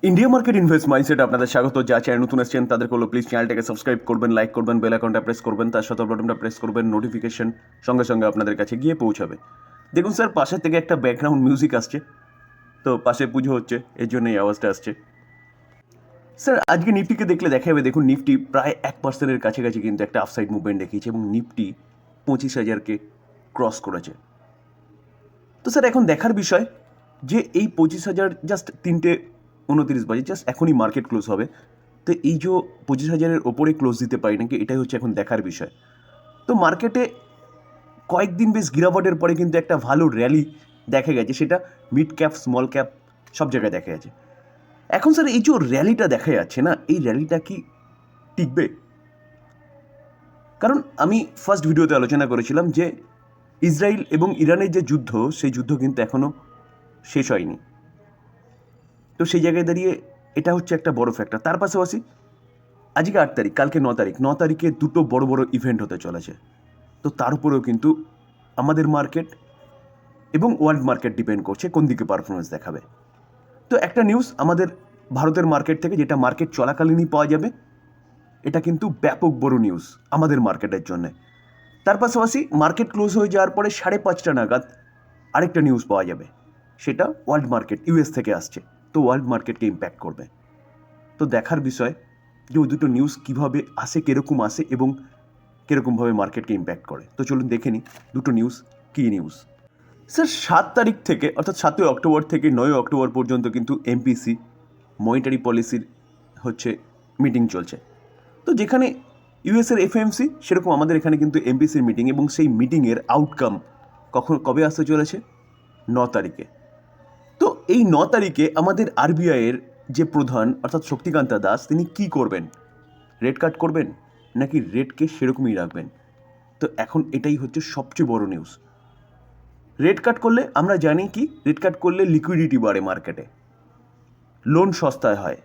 India market invest mindset আপনাদের স্বাগত। যা চ্যানেল নতুন এসেছেন তাদের করলো প্লিজ চ্যানেলটাকে সাবস্ক্রাইব করবেন, লাইক করবেন, বেল আইকনটা প্রেস করবেন, তার সাথে বাটনটা প্রেস করবেন, নোটিফিকেশন সঙ্গে সঙ্গে আপনাদের কাছে গিয়ে পৌঁছাবে। দেখুন স্যার, পাশে থেকে একটা ব্যাকগ্রাউন্ড মিউজিক আসছে, তো পাশে পুজো হচ্ছে, এর জন্য এই আওয়াজটা আসছে। স্যার আজকে নিফটিকে দেখলে দেখা যাবে, দেখুন নিফটি প্রায় 1%-এর কাছাকাছি কিন্তু একটা আফসাইড মুভমেন্ট দেখিয়েছে এবং নিফটি 25,000-কে ক্রস করেছে। তো স্যার এখন দেখার বিষয় যে এই 25,000 জাস্ট 3:29 বাজে, জাস্ট এখনই মার্কেট ক্লোজ হবে, তো এই যে 25,000-এর ওপরে ক্লোজ দিতে পারি নাকি, এটাই হচ্ছে এখন দেখার বিষয়। তো মার্কেটে কয়েকদিন বেশ গিরাবটের পরে কিন্তু একটা ভালো র্যালি দেখা গেছে, সেটা মিড ক্যাপ স্মল ক্যাপ সব জায়গায় দেখা গেছে। এখন স্যার এই যে র্যালিটা দেখা যাচ্ছে না, এই র্যালিটা কি টিকবে? কারণ আমি ফার্স্ট ভিডিওতে আলোচনা করেছিলাম যে ইসরায়েল এবং ইরানের যে যুদ্ধ, সেই যুদ্ধ কিন্তু এখনও শেষ হয়নি। তো সেই জায়গায় দাঁড়িয়ে এটা হচ্ছে একটা বড় ফ্যাক্টর। তার পাশাপাশি আজকে 8 তারিখ, কালকে 9 তারিখ, 9 তারিখে দুটো বড় বড় ইভেন্ট হতে চলেছে। তো তার উপরেও কিন্তু আমাদের মার্কেট এবং ওয়ার্ল্ড মার্কেট ডিপেন্ড করছে কোন দিকে পারফরমেন্স দেখাবে। তো একটা নিউজ আমাদের ভারতের মার্কেট থেকে, যেটা মার্কেট চলাকালীনই পাওয়া যাবে, এটা কিন্তু ব্যাপক বড় নিউজ আমাদের মার্কেটের জন্য। তার পাশাপাশি মার্কেট ক্লোজ হয়ে যাওয়ার পরে 5:30 নাগাদ আরেকটা নিউজ পাওয়া যাবে, সেটা ওয়ার্ল্ড মার্কেট ইউএস থেকে আসছে, তো ওয়ার্ল্ড মার্কেটকে ইম্প্যাক্ট করবে। তো দেখার বিষয় যে ওই দুটো নিউজ কীভাবে আসে, কীরকম আসে এবং কীরকমভাবে মার্কেটকে ইম্প্যাক্ট করে। তো চলুন দেখে নিই দুটো নিউজ কী নিউজ। স্যার 7 তারিখ থেকে, অর্থাৎ 7 অক্টোবর থেকে 9 অক্টোবর পর্যন্ত কিন্তু এমপিসি মনিটারি পলিসির হচ্ছে মিটিং চলছে। তো যেখানে ইউএসের এফএমসি, সেরকম আমাদের এখানে কিন্তু এমপিসির মিটিং, এবং সেই মিটিংয়ের আউটকাম কবে আসতে চলেছে? 9 তারিখে। তো এই 9 তারিখে আমাদের আরবিআইয়ের যে প্রধান, অর্থাৎ শক্তিকান্তা দাস, তিনি কি করবেন? রেট কাট করবেন নাকি রেটকে সেরকমই রাখবেন? তো এখন এটাই হচ্ছে সবচেয়ে বড় নিউজ। রেট কাট করলে আমরা জানি কি, রেট কাট করলে লিকুইডিটি বাড়ে মার্কেটে, লোন সস্তায় হয়,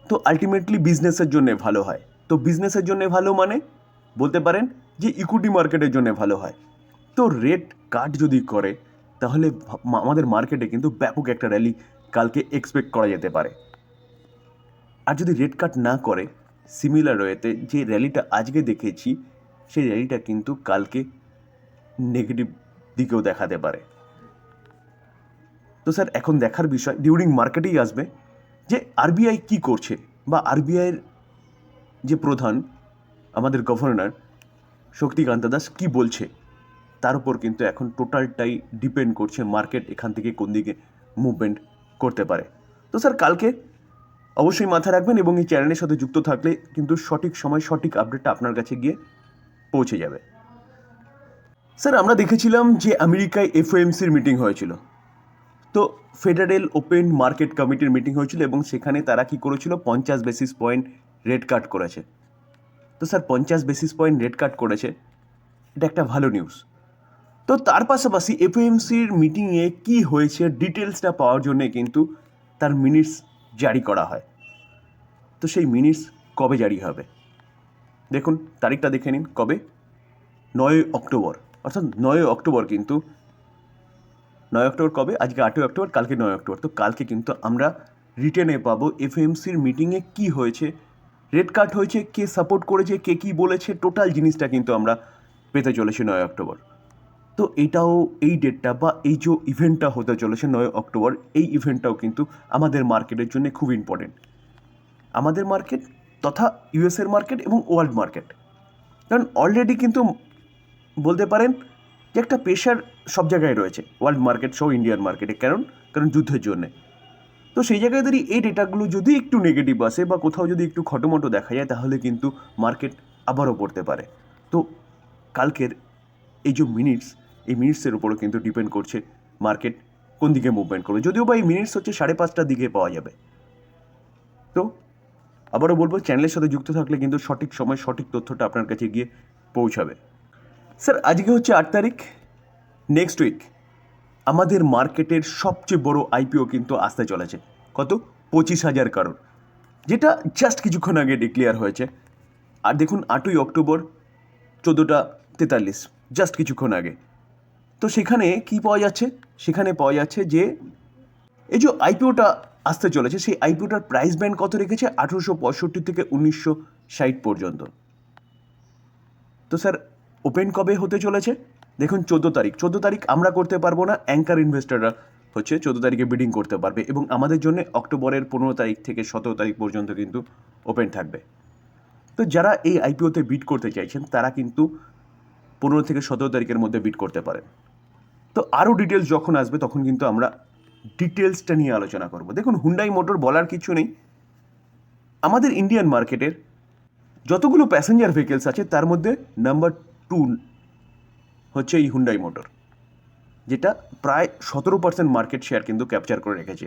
তো আলটিমেটলি বিজনেসের জন্য ভালো হয়। তো বিজনেসের জন্য ভালো মানে বলতে পারেন যে ইকুইটি মার্কেটের জন্য ভালো হয়। তো রেট কাট যদি করে তাহলে আমাদের মার্কেটে কিন্তু ব্যাপক একটা র্যালি কালকে এক্সপেক্ট করা যেতে পারে। আর যদি রেট কাট না করে, সিমিলার ওয়েতে যে র্যালিটা আজকে দেখেছি, সেই র্যালিটা কিন্তু কালকে নেগেটিভ দিকেও দেখাতে পারে। তো স্যার এখন দেখার বিষয় ডিউরিং মার্কেটেই আসবে যে আরবিআই কি করছে, বা আরবিআইয়ের যে প্রধান আমাদের গভর্নর শক্তিকান্ত দাস কি বলছে, তার উপর কিন্তু এখন টোটালটাই ডিপেন্ড করছে মার্কেট এখান থেকে কোন দিকে মুভমেন্ট করতে পারে। তো স্যার কালকে অবশ্যই মাথায় রাখবেন, এবং এই চ্যানেলের সাথে যুক্ত থাকলে কিন্তু সঠিক সময় সঠিক আপডেটটা আপনার কাছে গিয়ে পৌঁছে যাবে। স্যার আমরা দেখেছিলাম যে আমেরিকায় এফওএমসির মিটিং হয়েছিল, তো ফেডারেল ওপেন মার্কেট কমিটির মিটিং হয়েছিল, এবং সেখানে তারা কি করেছিল, 50 বেসিস পয়েন্ট রেট কাট করেছে। তো স্যার 50 বেসিস পয়েন্ট রেট কাট করেছে, এটা একটা ভালো নিউজ। তো তার পাশাপাশি এফওএমসির মিটিংয়ে কি হয়েছে ডিটেলসটা পাওয়ার জন্য কিন্তু তার মিনিটস জারি করা হয়। তো সেই মিনিটস কবে জারি হবে দেখুন, তারিখটা দেখে নিন, কবে? 9 অক্টোবর, অর্থাৎ 9 অক্টোবর কিন্তু 9 অক্টোবর কবে? আজকে 8 অক্টোবর, কালকে 9 অক্টোবর। তো কালকে কিন্তু আমরা রিটেনে পাবো এফএমসির মিটিংয়ে কি হয়েছে, রেট কাট হয়েছে, কে সাপোর্ট করেছে, কে কী বলেছে, টোটাল জিনিসটা কিন্তু আমরা পেতে চলেছি 9 অক্টোবর। তো এটাও, এই ডেটটা বা এই যে ইভেন্টটা হতে চলেছে 9 অক্টোবর, এই ইভেন্টটাও কিন্তু আমাদের মার্কেটের জন্য খুব ইম্পর্টেন্ট। আমাদের মার্কেট তথা ইউএসের মার্কেট এবং ওয়ার্ল্ড মার্কেট, কারণ অলরেডি কিন্তু বলতে পারেন যে একটা প্রেশার সব জায়গায় রয়েছে, ওয়ার্ল্ড মার্কেট সহ ইন্ডিয়ান মার্কেটে, কারণ যুদ্ধের জন্যে। তো সেই জায়গায় দাঁড়িয়ে এই ডেটাগুলো যদি একটু নেগেটিভ আসে বা কোথাও যদি একটু খটোমটো দেখা যায়, তাহলে কিন্তু মার্কেট আবারও পড়তে পারে। তো কালকের এই যে মিনিটস, এই মিনিটসের উপরও কিন্তু ডিপেন্ড করছে মার্কেট কোন দিকে মুভমেন্ট করবে, যদিও বা এই মিনিটস হচ্ছে 5:30টার দিকে পাওয়া যাবে। তো আবারও বলবো, চ্যানেলের সাথে যুক্ত থাকলে কিন্তু সঠিক সময় সঠিক তথ্যটা আপনার কাছে গিয়ে পৌঁছাবে। স্যার আজকে হচ্ছে 8 তারিখ, নেক্সট উইক আমাদের মার্কেটের সবচেয়ে বড় আইপিও কিন্তু আসতে চলেছে। কত? 25,000 কারোর, যেটা জাস্ট কিছুক্ষণ আগে ডিক্লেয়ার হয়েছে। আর দেখুন 8ই অক্টোবর 14:43, জাস্ট কিছুক্ষণ আগে। তো সেখানে কি পাওয়া যাচ্ছে? সেখানে পাওয়া যাচ্ছে যে এই যে আইপিওটা আসতে চলেছে, সেই আইপিওটার প্রাইস ব্যান্ড কত রেখেছে? 1865 থেকে 1960 পর্যন্ত। তো স্যার ওপেন কবে হতে চলেছে? দেখুন 14 তারিখ আমরা করতে পারবো না, অ্যাঙ্কার ইনভেস্টররা হচ্ছে 14 তারিখে বিডিং করতে পারবে, এবং আমাদের জন্য অক্টোবরের 15 তারিখ থেকে 17 তারিখ পর্যন্ত কিন্তু ওপেন থাকবে। তো যারা এই আইপিওতে বিড করতে চাইছেন তারা কিন্তু 15 থেকে 17 তারিখের মধ্যে বিড করতে পারেন। তো আরও ডিটেলস যখন আসবে তখন কিন্তু আমরা ডিটেলসটা নিয়ে আলোচনা করব। দেখুন হুন্ডাই মোটর বলার কিছু নেই, আমাদের ইন্ডিয়ান মার্কেটের যতগুলো প্যাসেঞ্জার ভেহিকেলস আছে তার মধ্যে নাম্বার 2 হচ্ছে এই হুন্ডাই মোটর, যেটা প্রায় 17% মার্কেট শেয়ার কিন্তু ক্যাপচার করে রেখেছে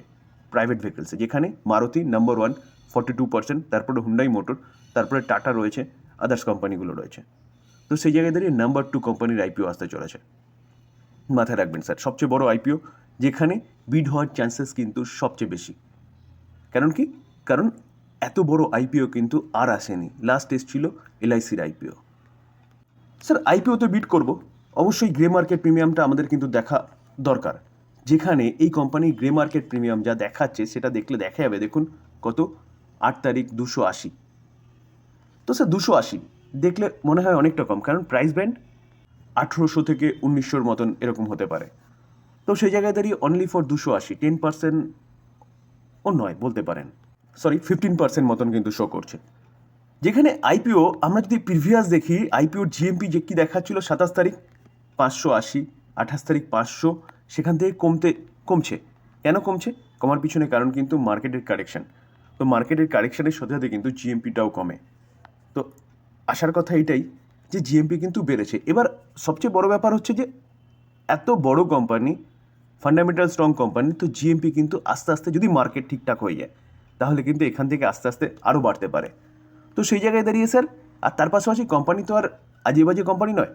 প্রাইভেট ভেহিকেলসে, যেখানে মারুতি নাম্বার 1 42%, তারপরে হুন্ডাই মোটর, তারপরে টাটা রয়েছে, আদার্স কোম্পানিগুলো রয়েছে। তো সেই জায়গায় দাঁড়িয়ে নাম্বার 2 কোম্পানির আইপিও আসতে চলেছে। মাথায় রাখবেন স্যার, সবচেয়ে বড় আইপিও, যেখানে বিড হওয়ার চান্সেস কিন্তু সবচেয়ে বেশি। কারণ এত বড় আইপিও কিন্তু আর আসেনি, লাস্ট এসেছিল এলআইসির আইপিও। স্যার আইপিওতে বিড করব, অবশ্যই গ্রে মার্কেট প্রিমিয়ামটা আমাদের কিন্তু দেখা দরকার, যেখানে এই কোম্পানির গ্রে মার্কেট প্রিমিয়াম যা দেখাচ্ছে সেটা দেখলে দেখা যাবে, দেখুন কত, 8 তারিখ 280। তো স্যার 280 দেখলে মনে হয় অনেকটা কম, কারণ প্রাইস ব্যান্ড 1800 থেকে 1900 মতন এরকম হতে পারে। তো সেই জায়গায় দাঁড়িয়ে অনলি ফর 280, 10% ও নয় বলতে পারেন, 15% মতন কিন্তু শো করছে। যেখানে আইপিও আমরা যদি প্রিভিয়াস দেখি, আইপিওর জিএমপি যে কি দেখাচ্ছিল 27 তারিখ 580, 28 তারিখ 500, সেখান থেকে কমছে। কেন কমছে? কমার পিছনে কারণ কিন্তু মার্কেটের কারেকশন। তো মার্কেটের কারেকশনের সাথে সাথে কিন্তু জিএমপিটাও কমে। তো আসার কথা এটাই যে জিএমপি কিন্তু বেড়েছে। এবার সবচেয়ে বড় ব্যাপার হচ্ছে যে এত বড় কোম্পানি, ফান্ডামেন্টাল স্ট্রং কোম্পানি, তো জিএমপি কিন্তু আস্তে আস্তে যদি মার্কেট ঠিকঠাক হয়ে যায় তাহলে কিন্তু এখান থেকে আস্তে আস্তে আরও বাড়তে পারে। তো সেই জায়গায় দাঁড়িয়ে স্যার, আর তার পাশাপাশি কোম্পানি তো আর আজেবাজে কোম্পানি নয়,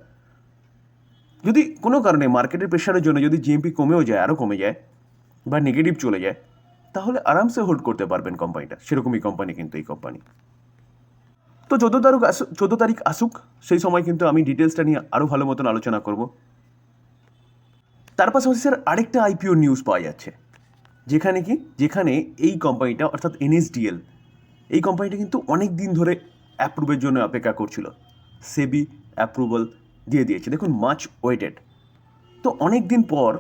যদি কোনো কারণে মার্কেটের প্রেশারের জন্য যদি জিএমপি কমেও যায়, আরও কমে যায় বা নেগেটিভ চলে যায়, তাহলে আরামসে হোল্ড করতে পারবেন কোম্পানিটা, সেরকমই কোম্পানি কিন্তু এই কোম্পানি। তো 14 তারিখ আসুক, সেই সময় কিন্তু আমি ডিটেলসটা নিয়ে আরও ভালো মতন আলোচনা করব। তার পাশাপাশি স্যার আরেকটা আইপিও নিউজ পাওয়া যাচ্ছে, যেখানে এই কোম্পানিটা অর্থাৎ এনএসডিএল, এই কোম্পানিটা কিন্তু অনেক দিন ধরে অ্যাপ্রুভের জন্য অপেক্ষা করছিল, সেবি অ্যাপ্রুভাল দিয়ে দিয়েছে, দেখুন মাচ ওয়েটেড। তো অনেক দিন পর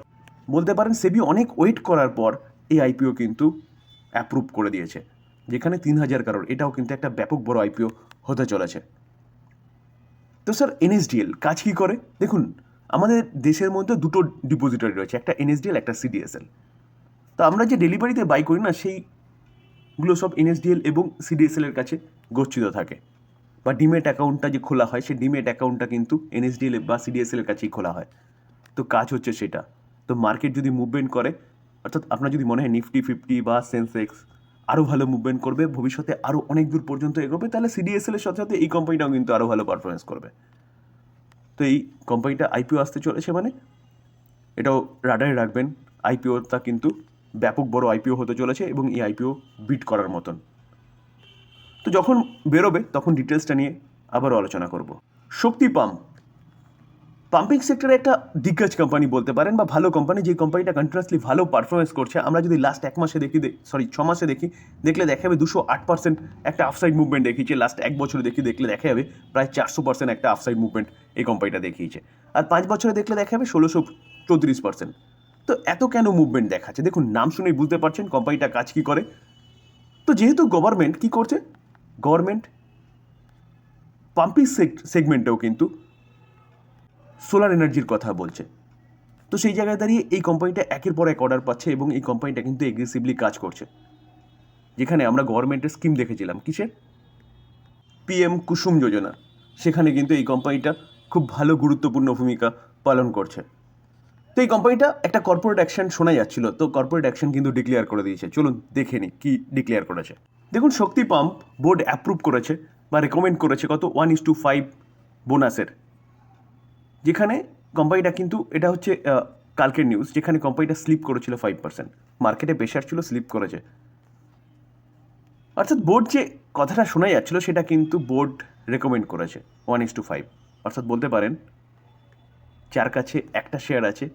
বলতে পারেন, সেবি অনেক ওয়েট করার পর এই আইপিও কিন্তু অ্যাপ্রুভ করে দিয়েছে, যেখানে 3000 কারোর, এটাও কিন্তু একটা ব্যাপক বড় আইপিও হতে চলেছে। তো স্যার এনএসডিএল কাজ কী করে? দেখুন আমাদের দেশের মধ্যে দুটো ডিপোজিটরি রয়েছে, একটা এনএসডিএল, একটা সিডিএসএল। তো আমরা যে ডেলিভারিতে বাই করি না, সেইগুলো সব এনএসডিএল এবং সিডিএসএল এর কাছে গচ্ছিত থাকে, বা ডিমেট অ্যাকাউন্টটা যে খোলা হয়, সেই ডিমেট অ্যাকাউন্টটা কিন্তু এনএসডিএল বা সিডিএসএল এর কাছেই খোলা হয়। তো কাজ হচ্ছে সেটা। তো মার্কেট যদি মুভমেন্ট করে, অর্থাৎ আপনার যদি মনে হয় নিফটি 50 বা সেন্সেক্স আরও ভালো মুভমেন্ট করবে, ভবিষ্যতে আরও অনেক দূর পর্যন্ত এগোবে, তাহলে সিডিএসএল এর সাথে সাথে এই কোম্পানিটাও কিন্তু আরও ভালো পারফরমেন্স করবে। তো এই কোম্পানিটা আইপিও আসতে চলেছে, মানে এটাও রাডারে রাখবেন, আইপিওটা কিন্তু ব্যাপক বড় আইপিও হতে চলেছে, এবং এই আইপিও বিট করার মতন। তো যখন বেরোবে তখন ডিটেলসটা নিয়ে আবারও আলোচনা করব। শক্তি পাম্পিং সেক্টরে একটা দিগ্গজ কোম্পানি বলতে পারেন, বা ভালো কোম্পানি, যে কোম্পানিটা কন্টিনিউয়াসলি ভালো পারফরমেন্স করছে। আমরা যদি লাস্ট 1 মাসে দেখি, 6 মাসে দেখলে দেখা যাবে 208% একটা আফসাইড মুভমেন্ট দেখিয়েছে। লাস্ট 1 বছরে দেখলে দেখা যাবে প্রায় 400% একটা আফসাইড মুভমেন্ট এই কোম্পানিটা দেখিয়েছে। আর 5 বছরে দেখলে দেখা যাবে 1634%। তো এত কেন মুভমেন্ট দেখাচ্ছে? দেখুন নাম শুনেই বুঝতে পারছেন কোম্পানিটা কাজ কী করে। তো যেহেতু গভর্নমেন্ট কী করছে, গভর্নমেন্ট পাম্পিং সেগমেন্টেও কিন্তু সোলার এনার্জির কথা বলছে। তো সেই জায়গায় দাঁড়িয়ে এই কোম্পানিটা একের পর এক অর্ডার পাচ্ছে, এবং এই কোম্পানিটা কিন্তু এগ্রেসিভলি কাজ করছে। যেখানে আমরা গভর্নমেন্টের স্কিম দেখেছিলাম, কিসের? পিএম কুসুম যোজনা, সেখানে কিন্তু এই কোম্পানিটা খুব ভালো গুরুত্বপূর্ণ ভূমিকা পালন করছে। তো এই কোম্পানিটা একটা কর্পোরেট অ্যাকশন শোনা যাচ্ছিল, তো কর্পোরেট অ্যাকশন কিন্তু ডিক্লেয়ার করে দিয়েছে। চলুন দেখে নিই কী ডিক্লেয়ার করেছে। দেখুন শক্তি পাম্প বোর্ড অ্যাপ্রুভ করেছে বা রেকমেন্ড করেছে কত, 1:5 বোনাসের, যেখানে কোম্পানিটা কিন্তু, এটা হচ্ছে কালকের নিউজ, যেখানে কোম্পানিটা স্লিপ করেছিল 5%, মার্কেটে প্রেশার ছিল, স্লিপ করেছে। অর্থাৎ বোর্ড যে কথাটা শোনা যাচ্ছিল সেটা কিন্তু বোর্ড রেকমেন্ড করেছে 1:5, অর্থাৎ বলতে পারেন যার কাছে একটা শেয়ার আছে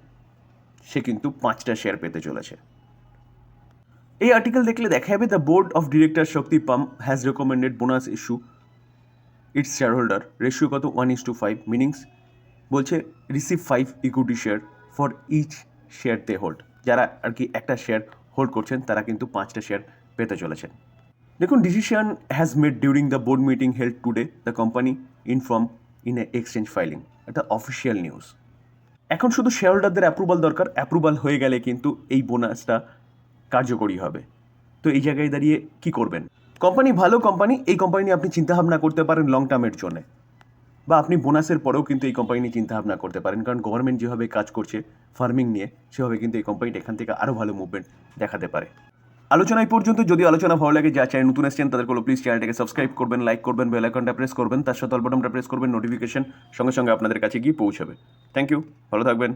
সে কিন্তু 5টা শেয়ার পেতে চলেছে। এই আর্টিকেল দেখলে দেখা যাবে the board of director Shakti pump has recommended bonus issue its shareholder, ratio কত 1:5, মিনিংস বলছে receive 5 equity share for each share they hold. যারা আর কি একটা শেয়ার হোল্ড করছেন তারা কিন্তু 5টা শেয়ার পেতে চলেছেন। দেখুন, decision has made during the board meeting held today the company inform in a exchange filing. এটা অফিসিয়াল নিউজ। এখন শুধু শেয়ার হোল্ডারদের অ্যাপ্রুভাল দরকার, অ্যাপ্রুভাল হয়ে গেলে কিন্তু এই বোনাসটা কার্যকরী হবে। তো এই জায়গায় দাঁড়িয়ে কি করবেন? কোম্পানি ভালো কোম্পানি, এই কোম্পানি নিয়ে আপনি চিন্তাভাবনা করতে পারেন লং টার্মের জন্য, বা আপনি বোনাসের পরেও কিন্তু এই কোম্পানি নিয়ে চিন্তাভাবনা করতে পারেন, কারণ গভর্নমেন্ট যেভাবে কাজ করছে ফার্মিং নিয়ে, সেভাবে কিন্তু এই কোম্পানিটা এখান থেকে আরও ভালো মুভমেন্ট দেখাতে পারে। আলোচনা এই পর্যন্ত। যদি আলোচনা ভালো লাগে, যা চ্যানেল নতুন এসেছেন তাদের কোনো প্লিজ চ্যানেলটাকে সাবস্ক্রাইব করবেন, লাইক করবেন, বেল আইকনটা প্রেস করবেন, তার সাথে অল বাটনটা প্রেস করবেন, নোটিফিকেশন সঙ্গে সঙ্গে আপনাদের কাছে গিয়ে পৌঁছাবে। থ্যাংক ইউ, ভালো থাকবেন।